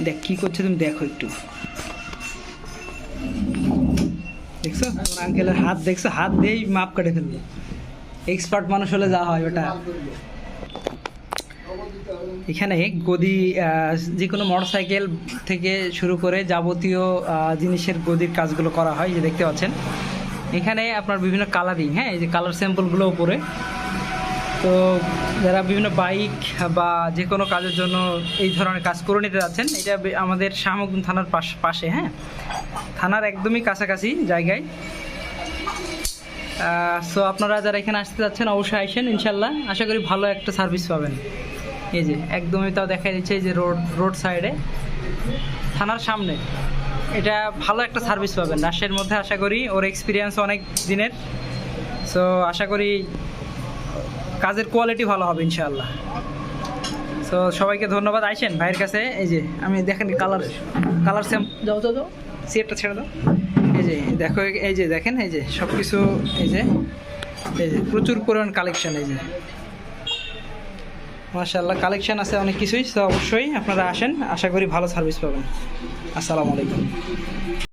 দেখ কি করছে, তুমি দেখো একটু, দেখছো তোমার আঙ্কেলের হাত, দেখছো হাত দিয়েই মাপ কেটে ফেললো। এক্সপার্ট মানুষ হলে যা হয় ওটা। এখানে গদি, যে কোনো মোটরসাইকেল থেকে শুরু করে যাবতীয় জিনিসের গদির কাজগুলো করা হয়, যে দেখতে পাচ্ছেন এখানে আপনার বিভিন্ন কালারিং, হ্যাঁ এই যে কালার স্যাম্পলগুলো উপরে। তো যারা বিভিন্ন বাইক বা যে কোনো কাজের জন্য এই ধরনের কাজ করে নিতে যাচ্ছেন, এটা আমাদের শাহমুগদুম থানার পাশে, হ্যাঁ থানার একদমই কাছাকাছি জায়গায়। সো আপনারা যারা এখানে আসতে যাচ্ছেন অবশ্যই আসেন, ইনশাল্লাহ আশা করি ভালো একটা সার্ভিস পাবেন। এই যে একদমই তাও দেখা যাচ্ছে, এই যে রোড সাইডে থানার সামনে, এটা ভালো একটা সার্ভিস পাবেন রাজশাহীর মধ্যে। আশা করি ওর এক্সপিরিয়েন্স অনেক দিনের, সো আশা করি কাজের কোয়ালিটি ভালো হবে ইনশাআল্লাহ। সো সবাইকে ধন্যবাদ, আইসেন ভাইয়ের কাছে। এই যে আমি দেখেন কালার সেম, যাও সিটটা ছেড়ে দাও। এই যে দেখো, এই যে দেখেন, এই যে সব কিছু, এই যে প্রচুর পরিমাণ কালেকশন, এই যে মাশাআল্লাহ কালেকশন আছে অনেক কিছুই। তো অবশ্যই আপনারা আসেন, আশা করি ভালো সার্ভিস পাবেন। আসসালামু আলাইকুম।